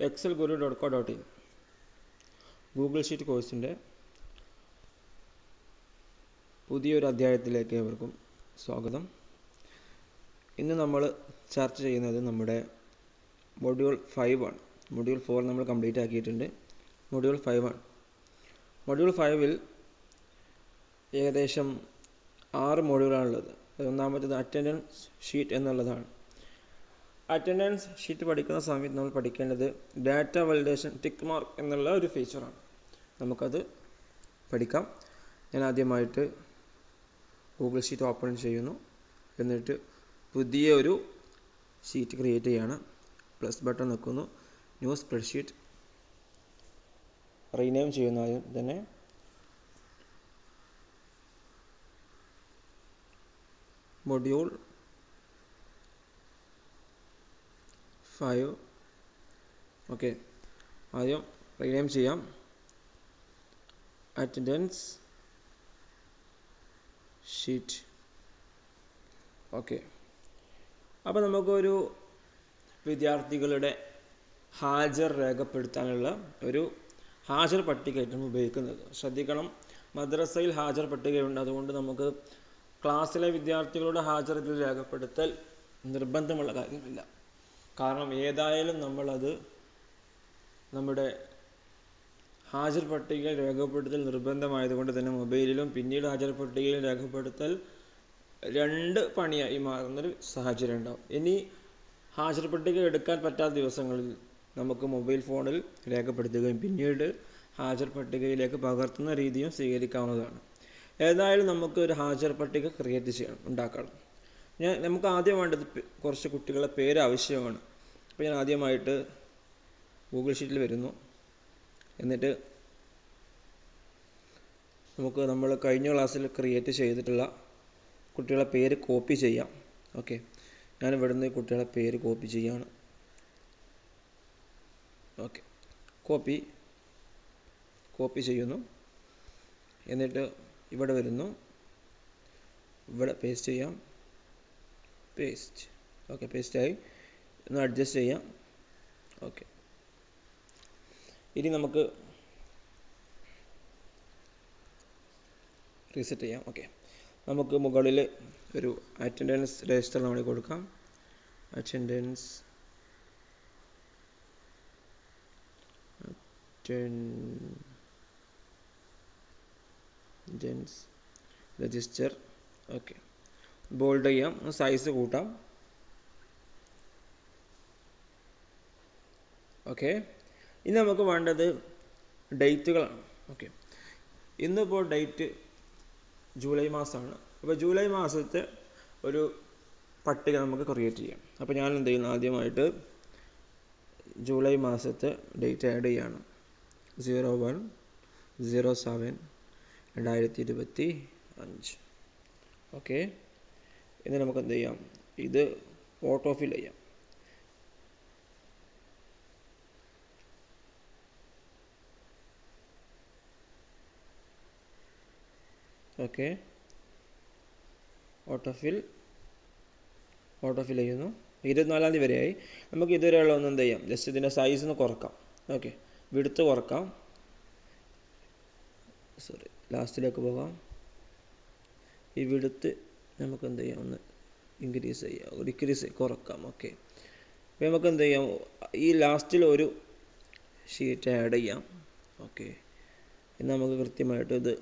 excelguru.co.in Google sheet കോഴ്സിൻ്റെ പുതിയൊരു അധ്യായത്തിലേക്ക് ഏവർക്കും സ്വാഗതം. ഇന്ന് നമ്മൾ ചർച്ച ചെയ്യുന്നത് നമ്മുടെ മൊഡ്യൂൾ 5 ആണ്. മൊഡ്യൂൾ 4 നമ്മൾ കംപ്ലീറ്റ് ആക്കിയിട്ടുണ്ട്. മൊഡ്യൂൾ 5 ആണ്. മൊഡ്യൂൾ 5-ൽ ഏകദേശം 6 മൊഡ്യൂളാണുള്ളത്. ഒന്നാമത്തേത് അറ്റൻഡൻസ് ഷീറ്റ് എന്നുള്ളതാണ്. അറ്റൻഡൻസ് ഷീറ്റ് പഠിക്കുന്ന സമയത്ത് നമ്മൾ പഠിക്കേണ്ടത് ഡാറ്റ വാലിഡേഷൻ ടിക്ക് മാർക്ക് എന്നുള്ള ഒരു ഫീച്ചറാണ്. നമുക്കത് പഠിക്കാം. ഞാൻ ആദ്യമായിട്ട് ഗൂഗിൾ ഷീറ്റ് ഓപ്പൺ ചെയ്യുന്നു. എന്നിട്ട് പുതിയൊരു ഷീറ്റ് ക്രിയേറ്റ് ചെയ്യാണ്. പ്ലസ് ബട്ടൺ നിൽക്കുന്നു. ന്യൂ സ്പ്രെഡ്ഷീറ്റ് റീനെയിം ചെയ്യുന്ന ആദ്യം തന്നെ. മൊഡ്യൂൾ 5 ഓക്കെ, ആദ്യം റീനെയിം ചെയ്യാം. Attendance sheet okay. അപ്പോൾ നമുക്കൊരു വിദ്യാർത്ഥികളുടെ ഹാജർ രേഖപ്പെടുത്താനുള്ള ഒരു ഹാജർ പട്ടികയായിട്ടാണ് ഉപയോഗിക്കുന്നത്. ശ്രദ്ധിക്കണം, മദ്രസയിൽ ഹാജർ പട്ടികയുണ്ട്. അതുകൊണ്ട് നമുക്ക് ക്ലാസ്സിലെ വിദ്യാർത്ഥികളുടെ ഹാജർ ഇതിൽ രേഖപ്പെടുത്തൽ നിർബന്ധമുള്ള കാര്യമില്ല. കാരണം ഏതായാലും നമ്മളത് നമ്മുടെ ഹാജർ പട്ടികയിൽ രേഖപ്പെടുത്തൽ നിർബന്ധമായതുകൊണ്ട് തന്നെ മൊബൈലിലും പിന്നീട് ഹാജർ പട്ടികയിൽ രേഖപ്പെടുത്തൽ രണ്ട് പണിയായി മാറുന്നൊരു സാഹചര്യം ഉണ്ടാവും. ഇനി ഹാജർ പട്ടിക എടുക്കാൻ പറ്റാത്ത ദിവസങ്ങളിൽ നമുക്ക് മൊബൈൽ ഫോണിൽ രേഖപ്പെടുത്തുകയും പിന്നീട് ഹാജർ പട്ടികയിലേക്ക് പകർത്തുന്ന രീതിയും സ്വീകരിക്കാവുന്നതാണ്. ഏതായാലും നമുക്ക് ഒരു ഹാജർ പട്ടിക ക്രിയേറ്റ് ചെയ്യണം, ഉണ്ടാക്കണം. നമുക്ക് ആദ്യം വേണ്ടത് കുറച്ച് കുട്ടികളുടെ പേര് ആവശ്യമാണ്. അപ്പോൾ ഞാൻ ആദ്യമായിട്ട് ഗൂഗിൾ ഷീറ്റിൽ വരുന്നു. എന്നിട്ട് നമുക്ക് നമ്മൾ കഴിഞ്ഞ ക്ലാസ്സിൽ ക്രിയേറ്റ് ചെയ്തിട്ടുള്ള കുട്ടികളുടെ പേര് കോപ്പി ചെയ്യാം. ഓക്കെ, ഞാൻ ഇവിടുന്ന് കുട്ടികളുടെ പേര് കോപ്പി ചെയ്യാണ്. ഓക്കെ, കോപ്പി ചെയ്യുന്നു. എന്നിട്ട് ഇവിടെ വരുന്നു, ഇവിടെ പേസ്റ്റ് ചെയ്യാം. ഓക്കെ, പേസ്റ്റായി. ഒന്ന് അഡ്ജസ്റ്റ് ചെയ്യാം. ഓക്കെ, ഇനി നമുക്ക് റീസെറ്റ് ചെയ്യാം. ഓക്കെ, നമുക്ക് മുകളിൽ ഒരു അറ്റൻഡൻസ് രജിസ്റ്റർ നമ്മൾ കൊടുക്കാം. Attendance register. ഓക്കെ, ബോൾഡ് ചെയ്യാം, സൈസ് കൂട്ടാം. ഓക്കെ, ഇനി നമുക്ക് വേണ്ടത് ഡേറ്റുകളാണ്. ഓക്കെ, ഇന്നിപ്പോൾ ഡേറ്റ് ജൂലൈ മാസമാണ്. അപ്പോൾ ജൂലൈ മാസത്തെ ഒരു പട്ടിക നമുക്ക് ക്രിയേറ്റ് ചെയ്യാം. അപ്പോൾ ഞാൻ എന്ത് ചെയ്യുന്നു, ആദ്യമായിട്ട് ജൂലൈ മാസത്തെ ഡേറ്റ് ആഡ് ചെയ്യാണ്. 01/07/2025. ഓക്കെ, ഇനി നമുക്ക് എന്ത് ചെയ്യാം, ഇത് ഓട്ടോ ഫിൽ ചെയ്യാം. ഓക്കെ, ഓട്ടോ ഫിൽ ചെയ്യുന്നു. 24-ാം തീയതി വരെയായി. നമുക്ക് ഇതുവരെയുള്ള ഒന്ന് എന്ത് ചെയ്യാം, ജസ്റ്റ് ഇതിൻ്റെ സൈസ് ഒന്ന് കുറക്കാം. Okay, width കുറക്കാം. ലാസ്റ്റിലേക്ക് പോകാം. ഈ വിഡ്ത്ത് നമുക്ക് എന്ത് ചെയ്യാം, ഒന്ന് ഇൻക്രീസ് ചെയ്യാം, ഡിക്രീസ് കുറക്കാം. ഓക്കെ, അപ്പോൾ നമുക്ക് എന്ത് ചെയ്യാം, ഈ ലാസ്റ്റിൽ ഒരു ഷീറ്റ് ആഡ് ചെയ്യാം. ഓക്കെ, ഇന്ന് നമുക്ക് കൃത്യമായിട്ട് ഇത്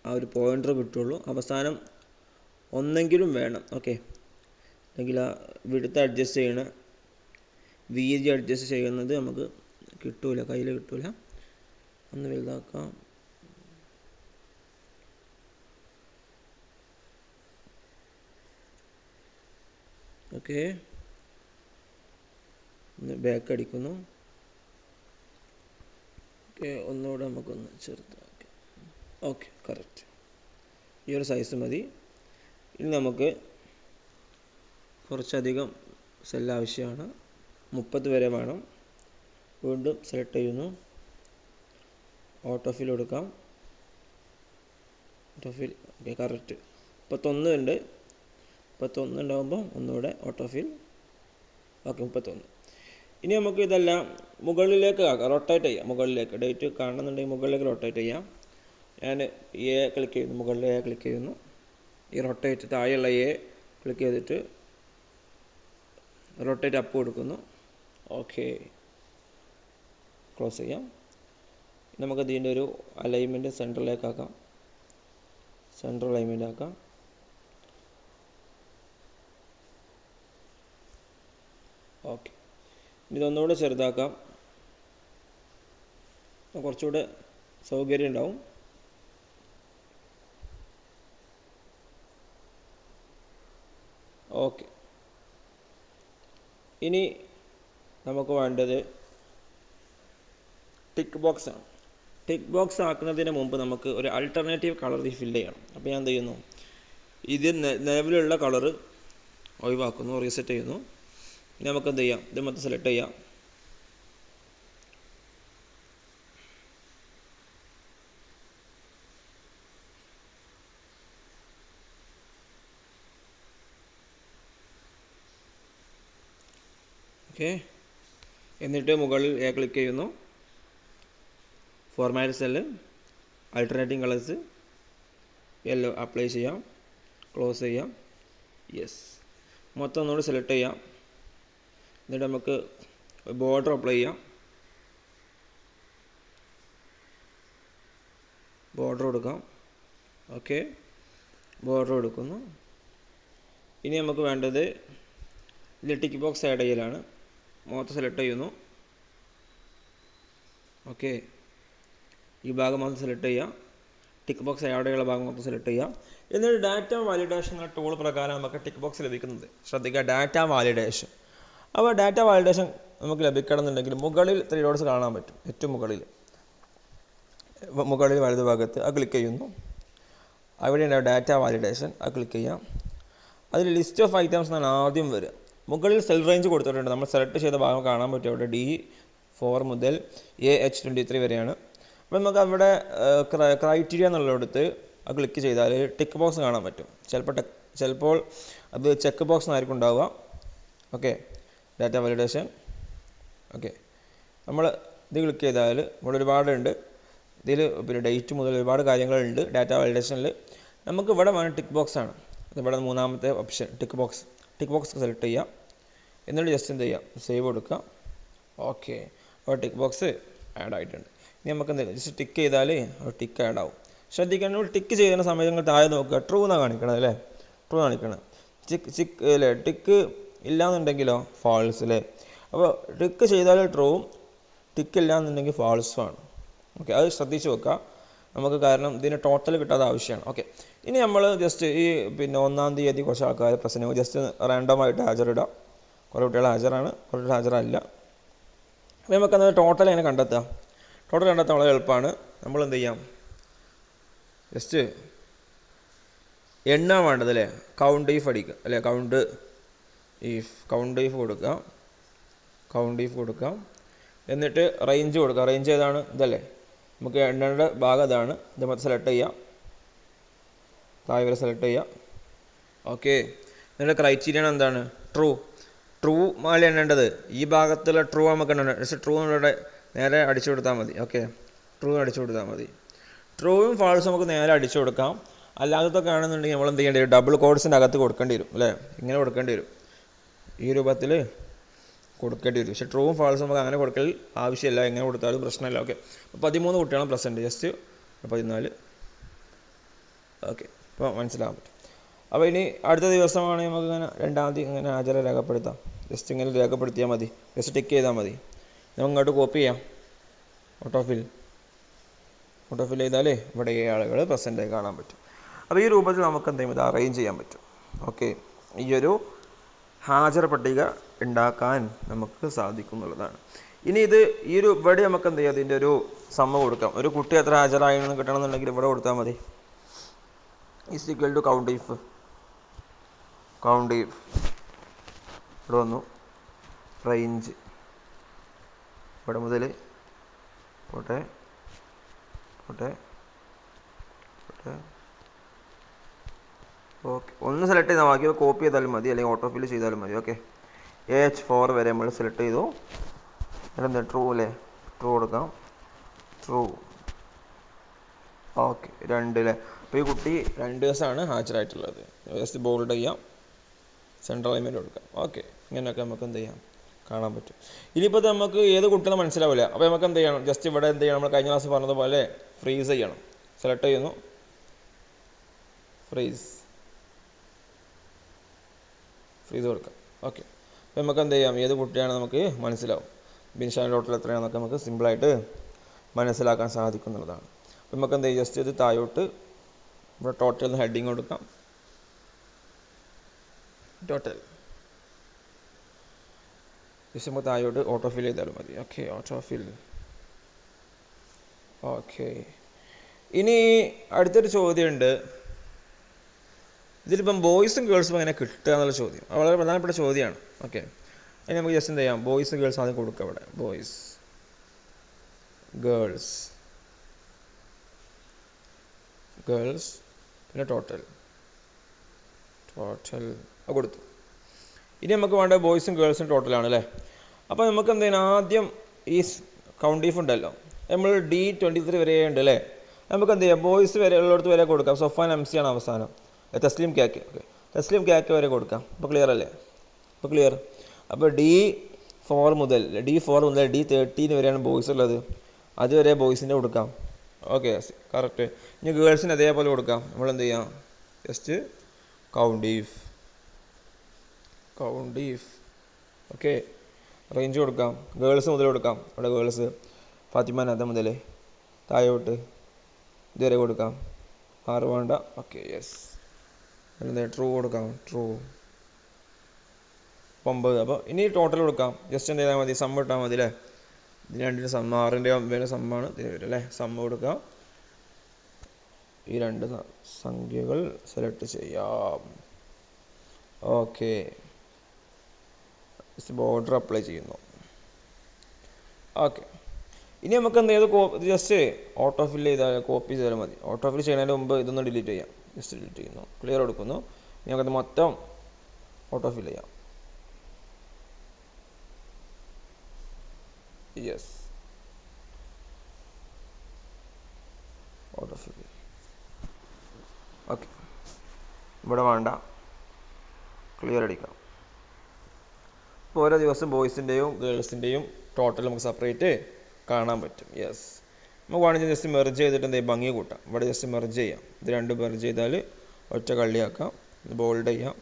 ആ ഒരു പോയിൻ്റർ കിട്ടുള്ളൂ. അവസാനം ഒന്നെങ്കിലും വേണം. ഓക്കെ, അല്ലെങ്കിൽ ആ വിഡ്ത്ത് അഡ്ജസ്റ്റ് ചെയ്യണ വീതി അഡ്ജസ്റ്റ് ചെയ്യുന്നത് നമുക്ക് കിട്ടൂല, കയ്യിൽ കിട്ടൂല. ഒന്ന് വലുതാക്കാം. ഓക്കെ, ബാക്ക് അടിക്കുന്നു. ഓക്കെ, ഒന്നുകൂടെ നമുക്കൊന്ന് ചെറുതാക്കാം. Okay, correct. ഈ ഒരു സൈസ് മതി. ഇനി നമുക്ക് കുറച്ചധികം സെൽ ആവശ്യമാണ്. 30 വരെ വേണം. വീണ്ടും സെലക്ട് ചെയ്യുന്നു. ഓട്ടോ ഫിൽ കൊടുക്കാം. ഓട്ടോ ഫിൽ. Okay, correct. 31 ഉണ്ട്. 31 ഉണ്ടാകുമ്പോൾ ഒന്നുകൂടെ ഓട്ടോ ഫിൽ. ഓക്കെ, 31. ഇനി നമുക്ക് ഇതെല്ലാം മുകളിലേക്ക് ആക്കാം, റൊട്ടേറ്റ് ചെയ്യാം. മുകളിലേക്ക് ഡേറ്റ് കാണുന്നുണ്ടെങ്കിൽ മുകളിലേക്ക് റൊട്ടേറ്റ് ചെയ്യാം. ഞാൻ എ ക്ലിക്ക് ചെയ്യുന്നു, മുകളിൽ എ ക്ലിക്ക് ചെയ്യുന്നു. ഈ റൊട്ടേറ്റ് താഴെയുള്ള എ ക്ലിക്ക് ചെയ്തിട്ട് റൊട്ടേറ്റ് അപ്പ് കൊടുക്കുന്നു. ഓക്കെ, ക്ലോസ് ചെയ്യാം. നമുക്ക് ഇതിൻ്റെ ഒരു അലൈൻമെൻറ്റ് സെൻറ്ററിലേക്ക് ആക്കാം, സെൻട്രൽ അലൈൻമെൻറ്റ് ആക്കാം. ഓക്കെ, ഇതൊന്നുകൂടെ ചെറുതാക്കാം, കുറച്ചുകൂടെ സൗകര്യം ഉണ്ടാവും. ഓക്കെ, ഇനി നമുക്ക് വേണ്ടത് ടിക്ക് ബോക്സ് ആണ്. ടിക്ക് ബോക്സ് ആക്കുന്നതിന് മുമ്പ് നമുക്ക് ഒരു ആൾട്ടർനേറ്റീവ് കളർ ഫില്ല് ചെയ്യണം. അപ്പോൾ ഞാൻ എന്ത് ചെയ്യുന്നു, ഇത് നിലവിലുള്ള കളറ് ഒഴിവാക്കുന്നു, റീസെറ്റ് ചെയ്യുന്നു. ഇനി നമുക്ക് എന്ത് ചെയ്യാം, ഇത് മൊത്തം സെലക്ട് ചെയ്യാം. ഓക്കെ, എന്നിട്ട് മുകളിൽ എ ക്ലിക്ക് ചെയ്യുന്നു, format cell, alternating colours yellow apply ചെയ്യാം, ക്ലോസ് ചെയ്യാം. യെസ്, മൊത്തം ഒന്നുകൂടി സെലക്ട് ചെയ്യാം. എന്നിട്ട് നമുക്ക് ബോർഡർ അപ്ലൈ ചെയ്യാം, ബോർഡർ കൊടുക്കാം. ഓക്കെ, ബോർഡർ കൊടുക്കുന്നു. ഇനി നമുക്ക് വേണ്ടത് ഇതിൽ ടിക്ക് ബോക്സ് ആഡ് ചെയ്യലാണ്. മൊത്തം സെലക്ട് ചെയ്യുന്നു. ഓക്കെ, ഈ ഭാഗം മൊത്തം സെലക്ട് ചെയ്യാം. ടിക്ക് ബോക്സ് ആഡ് ചെയ്യാനുള്ള ഭാഗം മൊത്തം സെലക്ട് ചെയ്യാം. എന്നിട്ട് ഡാറ്റ വാലിഡേഷൻ എന്ന ടൂൾ പ്രകാരം നമുക്ക് ടിക്ക് ബോക്സ് ലഭിക്കുന്നത്. ശ്രദ്ധിക്കുക, ഡാറ്റ വാലിഡേഷൻ. അപ്പോൾ ഡാറ്റ വാലിഡേഷൻ നമുക്ക് ലഭിക്കണമെന്നുണ്ടെങ്കിൽ മുകളിൽ 3 ഡോട്ട്സ് കാണാൻ പറ്റും. ഏറ്റവും മുകളിൽ വലതുഭാഗത്ത് അത് ക്ലിക്ക് ചെയ്യുന്നു. അവിടെ ഉണ്ടാവും ഡാറ്റ വാലിഡേഷൻ, അത് ക്ലിക്ക് ചെയ്യാം. അതിൽ ലിസ്റ്റ് ഓഫ് ഐറ്റംസ് എന്നാണ് ആദ്യം വരിക. മുകളിൽ സെൽ റേഞ്ച് കൊടുത്തിട്ടുണ്ട്. നമ്മൾ സെലക്ട് ചെയ്ത ഭാഗം കാണാൻ പറ്റും. അവിടെ D4 മുതൽ AH23 വരെയാണ്. അപ്പോൾ നമുക്ക് അവിടെ ക്രൈറ്റീരിയ എന്നുള്ളിടത്ത് അത് ക്ലിക്ക് ചെയ്താൽ ടിക്ക് ബോക്സ് കാണാൻ പറ്റും. ചിലപ്പോൾ അത് ചെക്ക് ബോക്സ് എന്നായിരിക്കും ഉണ്ടാവുക. Okay, data validation. ഓക്കെ, നമ്മൾ ഇത് ക്ലിക്ക് ചെയ്താൽ ഇവിടെ ഒരുപാടുണ്ട്. ഇതിൽ പിന്നെ ഡേറ്റ് മുതൽ ഒരുപാട് കാര്യങ്ങളുണ്ട് ഡാറ്റ വാലിഡേഷനിൽ. നമുക്ക് ഇവിടെ വേണം ടിക്ക് ബോക്സ് ആണ്. ഇവിടെ മൂന്നാമത്തെ option tick box. Tick box select ചെയ്യാം. എന്നിട്ട് ജസ്റ്റ് എന്ത് ചെയ്യാം, സേവ് കൊടുക്കുക. ഓക്കെ, അപ്പോൾ ടിക്ക് ബോക്സ് ആഡ് ആയിട്ടുണ്ട്. ഇനി നമുക്ക് എന്ത് ജസ്റ്റ് ടിക്ക് ചെയ്താൽ ടിക്ക് ആഡ് ആവും. ശ്രദ്ധിക്കാൻ, ടിക്ക് ചെയ്യുന്ന സമയത്ത് നിങ്ങൾ താഴെ നോക്കുക, ട്രൂ എന്നാണ് കാണിക്കണത് അല്ലേ, ട്രൂ കാണിക്കണം. അല്ലേ, ടിക്ക് ഇല്ലയെന്നുണ്ടെങ്കിലോ ഫാൾസ് അല്ലേ. അപ്പോൾ ടിക്ക് ചെയ്താൽ ട്രൂവും ടിക്ക് ഇല്ല എന്നുണ്ടെങ്കിൽ ഫാൾസുമാണ്. ഓക്കെ, അത് ശ്രദ്ധിച്ച് വെക്കുക നമുക്ക്, കാരണം ഇതിന് ടോട്ടൽ കിട്ടാതെ ആവശ്യമാണ്. ഓക്കെ, ഇനി നമ്മൾ ജസ്റ്റ് ഈ പിന്നെ 1-ാം തീയതി കുറച്ച് ആൾക്കാർ പ്രശ്നം ജസ്റ്റ് റാൻഡമായിട്ട് ഹാജറിടാം. കുറേ കുട്ടികൾ ഹാജറാണ്, കുറേ കുട്ടികൾ ഹാജരല്ല. അപ്പോൾ നമുക്കത് ടോട്ടൽ എങ്ങനെ കണ്ടെത്താം? ടോട്ടൽ കണ്ടെത്താൻ വളരെ എളുപ്പമാണ്. നമ്മൾ എന്ത് ചെയ്യാം, ജസ്റ്റ് എണ്ണാൻ വേണ്ടത് അല്ലേ, കൗണ്ട് ഈഫ് അടിക്കുക അല്ലേ, കൗണ്ട് ഈഫ് കൊടുക്കാം. എന്നിട്ട് റേഞ്ച് കൊടുക്കുക. റേഞ്ച് ഏതാണ്? ഇതല്ലേ, നമുക്ക് എണ്ണേണ്ട ഭാഗം അതാണ്. ഇത് മൊത്തം സെലക്ട് ചെയ്യാം, താഴെ വരെ സെലക്ട് ചെയ്യാം. ഓക്കെ, എന്നിട്ട് ക്രൈറ്റീരിയൻ എന്താണ്? ട്രൂ മാല എണ്ണേണ്ടത്. ഈ ഭാഗത്തുള്ള ട്രൂ നമുക്ക് എണ്ണേണ്ടത്. ജസ്റ്റ് ട്രൂ നമ്മളുടെ നേരെ അടിച്ചു കൊടുത്താൽ മതി. ഓക്കെ, ട്രൂ അടിച്ചു കൊടുത്താൽ മതി. ട്രൂവും ഫാൾസും നമുക്ക് നേരെ അടിച്ചു കൊടുക്കാം. അല്ലാത്തതൊക്കെ ആണെന്നുണ്ടെങ്കിൽ നമ്മൾ എന്ത് ചെയ്യേണ്ടി വരും, ഡബിൾ കോഡ്സിൻ്റെ അകത്ത് കൊടുക്കേണ്ടി വരും അല്ലേ, ഇങ്ങനെ കൊടുക്കേണ്ടി വരും, ഈ രൂപത്തിൽ കൊടുക്കേണ്ടി വരും. പക്ഷേ ട്രൂവും ഫാൾസും നമുക്ക് അങ്ങനെ കൊടുക്കൽ ആവശ്യമില്ല, എങ്ങനെ കൊടുത്താലും പ്രശ്നമില്ല. ഓക്കെ, 13 കുട്ടികളും പ്രസൻറ്റ്, ജസ്റ്റ് 14. ഓക്കെ, ഇപ്പോൾ മനസ്സിലാകാൻ പറ്റും. അപ്പോൾ ഇനി അടുത്ത ദിവസമാണെങ്കിൽ നമുക്ക് ഇങ്ങനെ 2-ാം തീയതി ഇങ്ങനെ ഹാജര രേഖപ്പെടുത്താം. ജസ്റ്റ് ഇങ്ങനെ രേഖപ്പെടുത്തിയാൽ മതി, ജസ്റ്റ് ടിക്ക് ചെയ്താൽ മതി. നമുക്ക് ഇങ്ങോട്ട് കോപ്പി ചെയ്യാം. ഓട്ടോഫിൽ ചെയ്താലേ ഇവിടെ ഈ ആളുകൾ പ്രസൻറ്റായി കാണാൻ പറ്റും. അപ്പോൾ ഈ രൂപത്തിൽ നമുക്ക് എന്തെങ്കിലും ഇത് അറേഞ്ച് ചെയ്യാൻ പറ്റും. ഓക്കെ, ഈ ഒരു ഹാജർ പട്ടിക ഉണ്ടാക്കാൻ നമുക്ക് സാധിക്കും എന്നുള്ളതാണ്. ഇനി ഈ ഒരു ഇവിടെ നമുക്ക് എന്ത് ചെയ്യാം, ഇതിൻ്റെ ഒരു സമ്മ കൊടുക്കാം. ഒരു കുട്ടി എത്ര ഹാജരായെന്ന് കിട്ടണമെന്നുണ്ടെങ്കിൽ ഇവിടെ കൊടുത്താൽ മതി. Is equal to count if ഇവിടെ വന്നു. റേഞ്ച് ഇവിടെ മുതൽ പോട്ടെ. ഓക്കെ, ഒന്ന് സെലക്ട് ചെയ്താൽ ബാക്കി കോപ്പി ചെയ്താലും മതി, അല്ലെങ്കിൽ ഓട്ടോ ഫില്ല് ചെയ്താലും മതി. ഓക്കെ, AH4 വരെ നമ്മൾ സെലക്ട് ചെയ്തു. എന്താ ട്രൂ അല്ലേ? ട്രൂ കൊടുക്കാം. ട്രൂ. ഓക്കെ 2 അല്ലേ? അപ്പോൾ ഈ കുട്ടി 2 ദിവസമാണ് ഹാജരായിട്ടുള്ളത്. ജസ്റ്റ് ബോൾഡ് ചെയ്യാം, സെൻട്രൽ അലൈൻമെൻറ്റ് കൊടുക്കാം. ഓക്കെ, ഇങ്ങനെയൊക്കെ നമുക്ക് എന്ത് ചെയ്യാം, കാണാൻ പറ്റും. ഇനിയിപ്പോൾ ഇത് നമുക്ക് ഏത് കുട്ടിയെന്ന് മനസ്സിലാവില്ല. അപ്പോൾ നമുക്ക് എന്ത് ചെയ്യണം, ജസ്റ്റ് ഇവിടെ എന്ത് ചെയ്യണം, നമ്മൾ കഴിഞ്ഞ ക്ലാസ് പറഞ്ഞതുപോലെ ഫ്രീസ് ചെയ്യണം. സെലക്ട് ചെയ്യുന്നു, ഫ്രീസ് കൊടുക്കാം. ഓക്കെ, അപ്പോൾ നമുക്ക് എന്ത് ചെയ്യാം, ഏത് കുട്ടിയാണ് നമുക്ക് മനസ്സിലാവും. ബിൻഷാൻ ടോട്ടൽ എത്രയാണെന്നൊക്കെ നമുക്ക് സിമ്പിളായിട്ട് മനസ്സിലാക്കാൻ സാധിക്കുന്നുള്ളതാണ്. അപ്പോൾ നമുക്ക് എന്ത് ചെയ്യും, ജസ്റ്റ് ഇത് താഴോട്ട് ഇവിടെ ടോട്ടൽ ഹെഡിങ് കൊടുക്കാം. ടോട്ടൽ ജസ്റ്റ് നമുക്ക് താഴോട്ട് ഓട്ടോ ഫിൽ ചെയ്താലും മതി. ഓക്കെ, ഓട്ടോ ഫിൽ. ഓക്കെ, ഇനി അടുത്തൊരു ചോദ്യമുണ്ട്. ഇതിലിപ്പം ബോയ്സും ഗേൾസും എങ്ങനെ കിട്ടുക എന്നുള്ള ചോദ്യം വളരെ പ്രധാനപ്പെട്ട ചോദ്യമാണ്. ഓക്കെ, അതിന് നമുക്ക് ജസ്റ്റ് എന്ത് ചെയ്യാം, ബോയ്സും ഗേൾസും ആദ്യം കൊടുക്കുക. ഇവിടെ ബോയ്സ്, ഗേൾസ്, പിന്നെ ടോട്ടൽ കൊടുത്തു. ഇനി നമുക്ക് വേണ്ട ബോയ്സും ഗേൾസും ടോട്ടലാണ് അല്ലേ? അപ്പോൾ നമുക്ക് എന്ത് ചെയ്യണം, ആദ്യം ഈ കൗണ്ട് ഈഫ് ഉണ്ടല്ലോ, നമ്മൾ D23 വരെ ഉണ്ട് അല്ലേ? നമുക്ക് എന്ത് ചെയ്യാം, ബോയ്സ് വരെ ഉള്ളിടത്ത് വരെ കൊടുക്കാം. സൊഫാൻ MC ആണ് അവസാനം. Thasleem cake. Okay, Thasleem cake വരെ കൊടുക്കാം. അപ്പോൾ ക്ലിയർ അല്ലേ? അപ്പോൾ ക്ലിയർ. അപ്പോൾ D4 മുതൽ D13 വരെയാണ് ബോയ്സ് ഉള്ളത്. അതുവരെ ബോയ്സിൻ്റെ കൊടുക്കാം. Okay, correct. ഇനി ഗേൾസിന് അതേപോലെ കൊടുക്കാം. നമ്മൾ എന്ത് ചെയ്യാം, just count if. Okay, range കൊടുക്കാം. ഗേൾസ് മുതൽ കൊടുക്കാം. ഇവിടെ ഗേൾസ് ഫാത്തിമ നദ മുതൽ താഴോട്ട് ഇതുവരെ കൊടുക്കാം. 6 വേണ്ട. Okay, yes. എന്താ ട്രൂ കൊടുക്കാം. ട്രൂ 9. അപ്പോൾ ഇനി ടോട്ടൽ കൊടുക്കാം. ജസ്റ്റ് എന്ത് ചെയ്താൽ മതി, സം ഇട്ടാൽ മതി അല്ലേ? ഇതിന് 2 സം, 6ൻ്റെ 9 സമ്മാണ് ഇതിന് വരും അല്ലേ? സം കൊടുക്കാം. ഈ 2 സംഖ്യകൾ സെലക്ട് ചെയ്യാം. ഓക്കെ, ബോർഡർ അപ്ലൈ ചെയ്യുന്നു. ഓക്കെ, ഇനി നമുക്ക് എന്ത് ചെയ്ത് ജസ്റ്റ് ഓട്ടോ ഫിൽ ചെയ്താൽ കോപ്പി ചെയ്താൽ മതി. ഓട്ടോ ഫിൽ ചെയ്യുന്നതിന് മുമ്പ് ഇതൊന്ന് ഡിലീറ്റ് ചെയ്യാം. ജസ്റ്റ് ഡിലീറ്റ് ചെയ്യുന്നു, ക്ലിയർ കൊടുക്കുന്നു. ഇനി നമുക്കത് മൊത്തം ഓട്ടോ ഫിൽ ചെയ്യാം. യെസ്, ഓട്ടോ ഫിൽ. ഓക്കെ, ഇവിടെ വേണ്ട, ക്ലിയർ അടിക്കാം. ഇപ്പോൾ ഓരോ ദിവസം ബോയ്സിൻ്റെയും ഗേൾസിൻ്റെയും ടോട്ടൽ നമുക്ക് സെപ്പറേറ്റ് കാണാൻ പറ്റും. യെസ്, നമുക്ക് വേണമെങ്കിൽ ജസ്റ്റ് മെർജ് ചെയ്തിട്ട് എന്തെങ്കിലും ഭംഗി കൂട്ടാം. ഇവിടെ ജസ്റ്റ് മെർജ് ചെയ്യാം. ഇത് 2 മെർജ് ചെയ്താൽ ഒറ്റ കള്ളിയാക്കാം. ഇത് ബോൾഡ് ചെയ്യാം.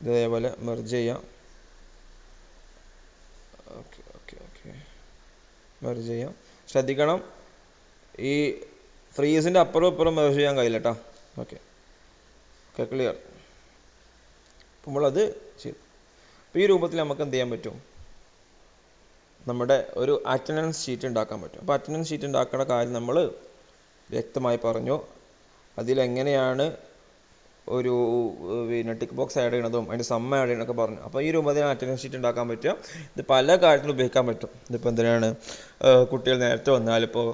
ഇതേപോലെ മെർജ് ചെയ്യാം. ഓക്കെ, മെർജ് ചെയ്യാം. ശ്രദ്ധിക്കണം, ഈ ഫ്രീസിൻ്റെ അപ്പുറം ഇപ്പുറം മെർജ് ചെയ്യാൻ കഴിയില്ല കേട്ടോ. Okay, clear. നമ്മളത് ചെയ്തു. അപ്പോൾ ഈ രൂപത്തിൽ നമുക്ക് എന്ത് ചെയ്യാൻ പറ്റും, നമ്മുടെ ഒരു അറ്റൻഡൻസ് ഷീറ്റ് ഉണ്ടാക്കാൻ പറ്റും. അപ്പോൾ അറ്റൻഡൻസ് ഷീറ്റ് ഉണ്ടാക്കുന്ന കാര്യം നമ്മൾ വ്യക്തമായി പറഞ്ഞു. അതിലെങ്ങനെയാണ് ഒരു പിന്നെ ടിക്ക് ബോക്സ് ആഡ് ചെയ്യണതും അതിൻ്റെ സം ആഡ് ചെയ്യണമൊക്കെ പറഞ്ഞു. അപ്പോൾ ഈ രൂപത്തിൽ അറ്റൻഡൻസ് ഷീറ്റ് ഉണ്ടാക്കാൻ പറ്റുക. ഇത് പല കാര്യത്തിലും ഉപയോഗിക്കാൻ പറ്റും. ഇതിപ്പോൾ എന്തിനാണ്, കുട്ടികൾ നേരത്തെ വന്നാൽ, ഇപ്പോൾ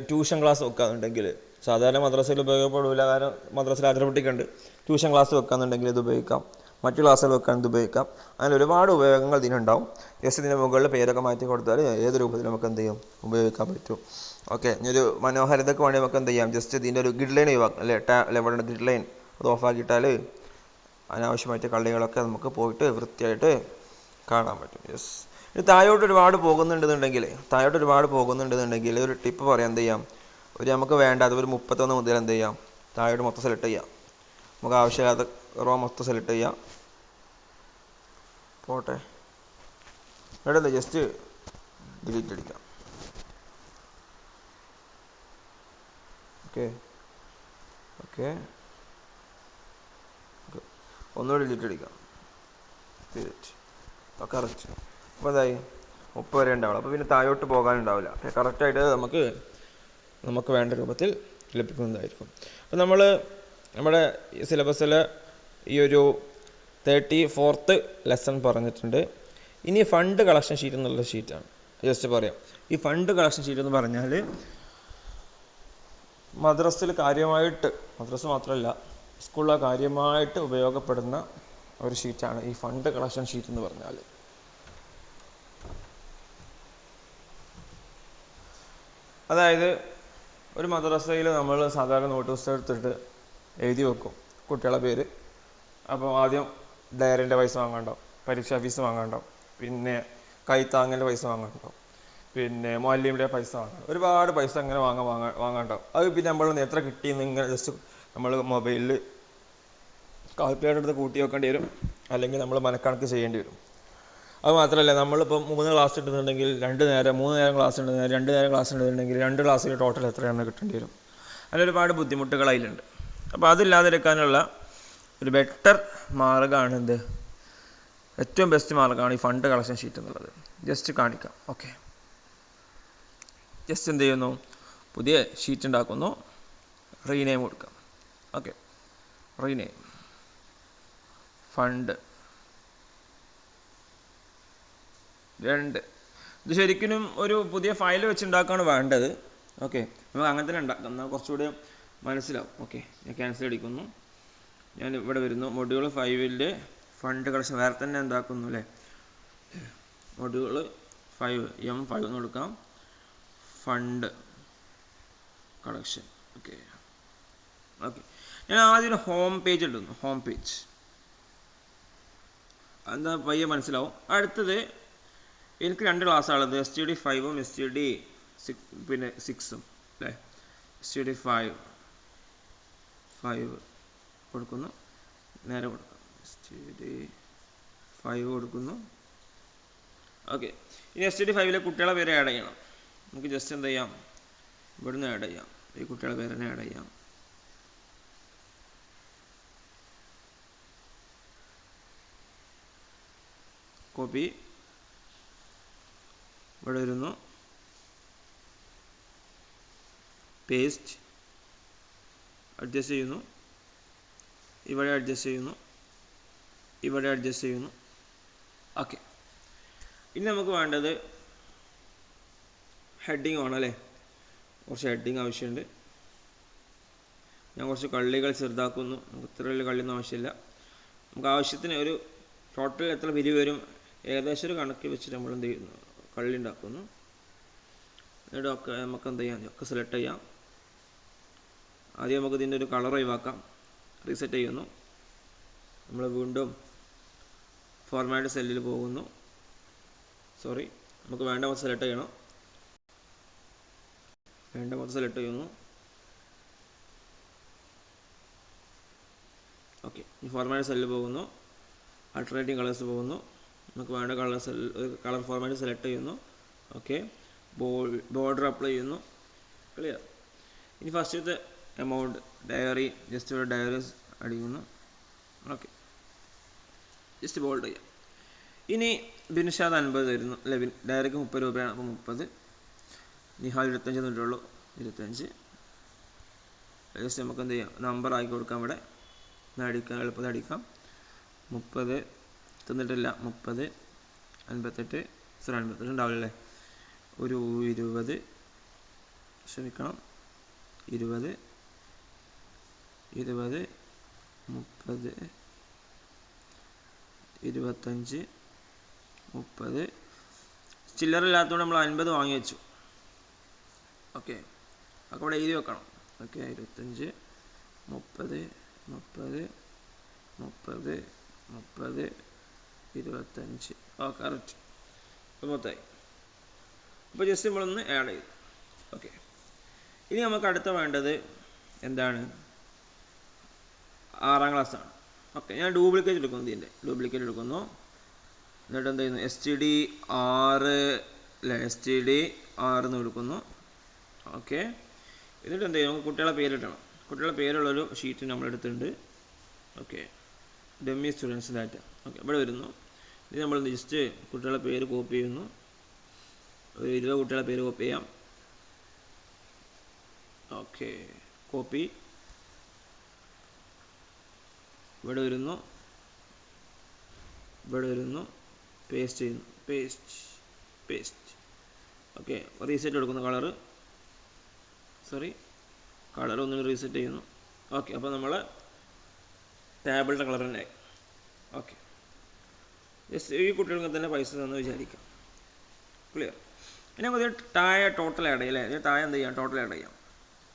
ട്യൂഷൻ ക്ലാസ് വെക്കാന്നുണ്ടെങ്കിൽ, സാധാരണ മദ്രസയിൽ ഉപയോഗപ്പെടില്ല, കാരണം മദ്രസയിൽ ഹാജർപട്ടിക്കുണ്ട്. ട്യൂഷൻ ക്ലാസ് വെക്കാന്നുണ്ടെങ്കിൽ ഇത് ഉപയോഗിക്കാം. മറ്റു ക്ലാസ്സുകൾ വെക്കാൻ ഇത് ഉപയോഗിക്കാം. അങ്ങനെ ഒരുപാട് ഉപയോഗങ്ങൾ ഇതിനുണ്ടാവും. ജസ്റ്റ് ഇതിൻ്റെ മുകളിൽ പേരൊക്കെ മാറ്റി കൊടുത്താൽ ഏത് രൂപത്തിൽ നമുക്ക് എന്ത് ചെയ്യും, ഉപയോഗിക്കാൻ പറ്റും. ഓക്കെ, ഇനി ഒരു മനോഹാരിതയ്ക്ക് വേണ്ടി നമുക്ക് എന്ത് ചെയ്യാം, ജസ്റ്റ് ഇതിൻ്റെ ഒരു ഗ്രിഡ് ലൈൻ ഒഴിവാക്കാം അല്ലേ? ഇവിടെ ഗ്രിഡ് ലൈൻ അത് ഓഫാക്കിയിട്ടാൽ അനാവശ്യമായിട്ട് കള്ളികളൊക്കെ നമുക്ക് പോയിട്ട് വൃത്തിയായിട്ട് കാണാൻ പറ്റും. യെസ്, ഇത് താഴോട്ട് ഒരുപാട് പോകുന്നുണ്ടെന്നുണ്ടെങ്കിൽ ഒരു ടിപ്പ് പറയാം. എന്ത് ചെയ്യാം, നമുക്ക് വേണ്ട അത് ഒരു 31 മുതൽ എന്ത് ചെയ്യാം, താഴോട്ട് മൊത്തം സെലക്ട് ചെയ്യാം. നമുക്ക് ആവശ്യമില്ലാത്ത റോ മൊത്തം സെലക്ട് ചെയ്യാം. പോട്ടെ, ഇവിടെ ജസ്റ്റ് ഡിലീറ്റ് അടിക്കാം. ഓക്കെ, ഒന്നുകൂടി ഡിലീറ്റ് അടിക്കാം. കറക്റ്റ്. അപ്പോൾ അതായി 30 വരെ ഉണ്ടാവുള്ളൂ. അപ്പോൾ പിന്നെ താഴോട്ട് പോകാനുണ്ടാവില്ല. കറക്റ്റായിട്ട് നമുക്ക് വേണ്ട രൂപത്തിൽ ലഭിക്കുന്നതായിരിക്കും. അപ്പോൾ നമ്മുടെ സിലബസിൽ ഈ ഒരു 34th ലെസൺ പറഞ്ഞിട്ടുണ്ട്. ഇനി ഫണ്ട് കളക്ഷൻ ഷീറ്റ് എന്നുള്ള ഷീറ്റാണ്. ജസ്റ്റ് പറയാം, ഈ ഫണ്ട് കളക്ഷൻ ഷീറ്റ് എന്ന് പറഞ്ഞാൽ മദ്രസയിൽ കാര്യമായിട്ട്, മദ്രസ മാത്രമല്ല സ്കൂളിൽ കാര്യമായിട്ട് ഉപയോഗപ്പെടുന്ന ഒരു ഷീറ്റാണ് ഈ ഫണ്ട് കളക്ഷൻ ഷീറ്റ് എന്ന് പറഞ്ഞാൽ. അതായത് ഒരു മദ്രസയിൽ നമ്മൾ സാധാരണ നോട്ട് പുസ്തകം എടുത്തിട്ട് എഴുതി വെക്കും കുട്ടികളുടെ പേര്. അപ്പോൾ ആദ്യം ഡയറിൻ്റെ പൈസ വാങ്ങാണ്ടാവും, പരീക്ഷാ ഫീസ് വാങ്ങാണ്ടാവും, പിന്നെ കൈത്താങ്ങലിൻ്റെ പൈസ വാങ്ങാണ്ടാവും, പിന്നെ മുഅല്ലിമിൻ്റെ പൈസ വാങ്ങാം, ഒരുപാട് പൈസ അങ്ങനെ വാങ്ങാണ്ടാവും. അത് പിന്നെ നമ്മൾ എത്ര കിട്ടിയെന്ന് ഇങ്ങനെ ജസ്റ്റ് നമ്മൾ മൊബൈലിൽ കാൽക്കുലേറ്റർ എടുത്ത് കൂട്ടി വെക്കേണ്ടി വരും, അല്ലെങ്കിൽ നമ്മൾ മനക്കണക്ക് ചെയ്യേണ്ടി വരും. അത് മാത്രമല്ല, നമ്മളിപ്പോൾ 3 ക്ലാസ് ഉണ്ടെന്നുണ്ടെങ്കിൽ 2 നേരം, 3 നേരം ക്ലാസ് ഉണ്ടെങ്കിൽ 2 നേരം ക്ലാസ് ഉണ്ടെന്നുണ്ടെങ്കിൽ 2 ക്ലാസ്സിൽ ടോട്ടൽ എത്രയാണെന്ന് കിട്ടേണ്ടി വരും. അതിൽ ഒരുപാട് ബുദ്ധിമുട്ടുകൾ അതിലുണ്ട്. അപ്പോൾ അതില്ലാതിരിക്കാനുള്ള ഒരു ബെറ്റർ മാർഗ്ഗമാണ് എന്ത്, ഏറ്റവും ബെസ്റ്റ് മാർഗ്ഗമാണ് ഈ ഫണ്ട് കളക്ഷൻ ഷീറ്റ് എന്നുള്ളത്. ജസ്റ്റ് കാണിക്കാം. ഓക്കെ, ജസ്റ്റ് എന്ത് ചെയ്യുന്നു, പുതിയ ഷീറ്റ് ഉണ്ടാക്കുന്നു, റീനെയിം കൊടുക്കാം. Okay, rename fund 2. ഇത് ശരിക്കും ഒരു പുതിയ ഫയൽ വെച്ച് ഉണ്ടാക്കുകയാണ് വേണ്ടത്. ഓക്കെ, നമുക്ക് അങ്ങനെ തന്നെ ഉണ്ടാക്കാം, എന്നാൽ കുറച്ചുകൂടി മനസ്സിലാവും. ഓക്കെ, ഞാൻ ക്യാൻസൽ അടിക്കുന്നു. ഞാൻ ഇവിടെ വരുന്നു, മൊഡ്യൂൾ 5 ഫണ്ട് കളക്ഷൻ വേറെ തന്നെ എന്താക്കുന്നു അല്ലേ, മൊഡ്യൂൾ 5 M5 എന്ന് കൊടുക്കാം, ഫണ്ട് കളക്ഷൻ. ഓക്കെ ഓക്കെ, ഞാൻ ആദ്യം ഒരു ഹോം പേജ് ഇടുന്നു. ഹോം പേജ് എന്താ പയ്യെ മനസ്സിലാവും. അടുത്തത് എനിക്ക് 2 ക്ലാസ്സാണുള്ളത്, STD 5ഉം STD 6ഉം അല്ലേ. STD 5 കൊടുക്കുന്നു, നേരെ കൊടുക്കാം, STD 5 കൊടുക്കുന്നു. ഓക്കെ, ഇനി STD 5 കുട്ടികളെ പേര് ആഡ് ചെയ്യണം. നമുക്ക് ജസ്റ്റ് എന്ത് ചെയ്യാം, ഇവിടുന്ന് ആഡ് ചെയ്യാം, ഈ കുട്ടികളുടെ പേര് തന്നെ ആഡ് ചെയ്യാം. കോപ്പി, ഇവിടെ വരുന്നു, പേസ്റ്റ്, അഡ്ജസ്റ്റ് ചെയ്യുന്നു, ഇവിടെ അഡ്ജസ്റ്റ് ചെയ്യുന്നു, ഇവിടെ അഡ്ജസ്റ്റ് ചെയ്യുന്നു. ഓക്കെ, ഇനി നമുക്ക് വേണ്ടത് ഹെഡിങ് വേണം അല്ലേ. കുറച്ച് ഹെഡിങ് ആവശ്യമുണ്ട്. ഞാൻ കുറച്ച് കള്ളികൾ ചെറുതാക്കുന്നു. നമുക്ക് ഇത്ര വലിയ കള്ളിയൊന്നും ആവശ്യമില്ല. നമുക്ക് ആവശ്യത്തിന് ഒരു ടോട്ടൽ എത്ര വരി വരും ഏകദേശം ഒരു കണക്ക് വെച്ചിട്ട് നമ്മൾ എന്ത് ചെയ്യുന്നു, കള്ളി ഉണ്ടാക്കുന്നു. എന്നിട്ട് ഒക്കെ നമുക്ക് എന്ത് ചെയ്യാം, ഒക്കെ സെലക്ട് ചെയ്യാം. ആദ്യം നമുക്ക് ഇതിൻ്റെ ഒരു കളർ ഒഴിവാക്കാം. റീസെറ്റ് ചെയ്യുന്നു. നമ്മൾ വീണ്ടും ഫോർമാറ്റ് സെല്ലിൽ പോകുന്നു. സോറി, നമുക്ക് വേണ്ട മൊത്തം സെലക്ട് ചെയ്യണം. വേണ്ട മൊത്തം സെലക്ട് ചെയ്യുന്നു. ഓക്കെ, ഈ ഫോർമാറ്റ് സെല്ലിൽ പോകുന്നു, ആൾട്ടർനേറ്റീവ് കളേഴ്സ് പോകുന്നു. നമുക്ക് വേണ്ട കളർ ഫോർമാറ്റ് സെലക്ട് ചെയ്യുന്നു. ഓക്കെ, ബോർഡർ അപ്ലൈ ചെയ്യുന്നു. ക്ലിയർ. ഇനി ഫസ്റ്റത്തെ എമൗണ്ട് ഡയറി, ജസ്റ്റ് ഒരു ഡയറി അടിക്കുന്നു. ഓക്കെ, ജസ്റ്റ് ബോൾഡ് ചെയ്യാം. ഇനി ബിൻഷാദ് 50 തരുന്നു അല്ലെ, ഡയറിക്ക് 30 രൂപയാണ്, അപ്പോൾ 30. നിഹാൽ 25 തന്നിട്ടുള്ളൂ, 25. ജസ്റ്റ് നമുക്ക് എന്ത് ചെയ്യാം, നമ്പർ ആക്കി കൊടുക്കാം. ഇവിടെ അടിക്കാം, എളുപ്പത്തിൽ അടിക്കാം. 30 തന്നിട്ടില്ല, 30, 58, 58 ഉണ്ടാവില്ലേ, ഒരു 20, ക്ഷമിക്കണം, 20, 20, 30, 25, 30. ചില്ലറില്ലാത്തതുകൊണ്ട് നമ്മൾ 50 വാങ്ങി വെച്ചു. ഓക്കെ, അപ്പോൾ ഇവിടെ എഴുതി വെക്കണം. ഓക്കെ, 25, 30, 30, 30, 30, 25. കറക്റ്റ്. അപ്പോൾ മൊത്തമായി. അപ്പോൾ ജസ്റ്റ് നമ്മളൊന്ന് ആഡ് ചെയ്തു. ഓക്കെ, ഇനി നമുക്ക് അടുത്ത വേണ്ടത് എന്താണ്, 6ാം ക്ലാസ്സാണ്. ഓക്കെ, ഞാൻ ഡ്യൂപ്ലിക്കേറ്റ് എടുക്കുന്നു, ഇതിൻ്റെ ഡ്യൂപ്ലിക്കേറ്റ് എടുക്കുന്നു. എന്നിട്ട് എന്ത് ചെയ്യുന്നു, STD 6 അല്ലേ, STD 6 എന്ന് എടുക്കുന്നു. ഓക്കെ, എന്നിട്ട് എന്ത് ചെയ്യും, കുട്ടികളെ പേരിട്ടണം. കുട്ടികളുടെ പേരുള്ളൊരു ഷീറ്റ് നമ്മൾ എടുത്തിട്ടുണ്ട്. Okay, dummy students data. Okay, ഇവിടെ വരുന്നു. ഇത് നമ്മൾ ജസ്റ്റ് കുട്ടികളുടെ പേര് കോപ്പി ചെയ്യുന്നു. ഒരു 20 കുട്ടികളുടെ പേര് കോപ്പി ചെയ്യാം. ഓക്കെ, കോപ്പി, ഇവിടെ വരുന്നു, ഇവിടെ വരുന്നു, പേസ്റ്റ് ചെയ്യുന്നു, പേസ്റ്റ്. ഓക്കെ, റീസെറ്റ് കൊടുക്കുന്നു. കളർ ഒന്ന് റീസെറ്റ് ചെയ്യുന്നു. ഓക്കെ, അപ്പോൾ നമ്മൾ ടേബിളിൻ്റെ കളർ തന്നെ ആയി. ഓക്കെ, ജസ്റ്റ് ഈ കുട്ടികൾക്ക് തന്നെ പൈസ തന്ന് വിചാരിക്കാം. ക്ലിയർ. ഇനി നമുക്ക് താഴെ ടോട്ടൽ ആഡ് ചെയ്യാം അല്ലേ? ഇതിന് താഴെ എന്ത് ചെയ്യാം? ടോട്ടൽ ആഡ് ചെയ്യാം.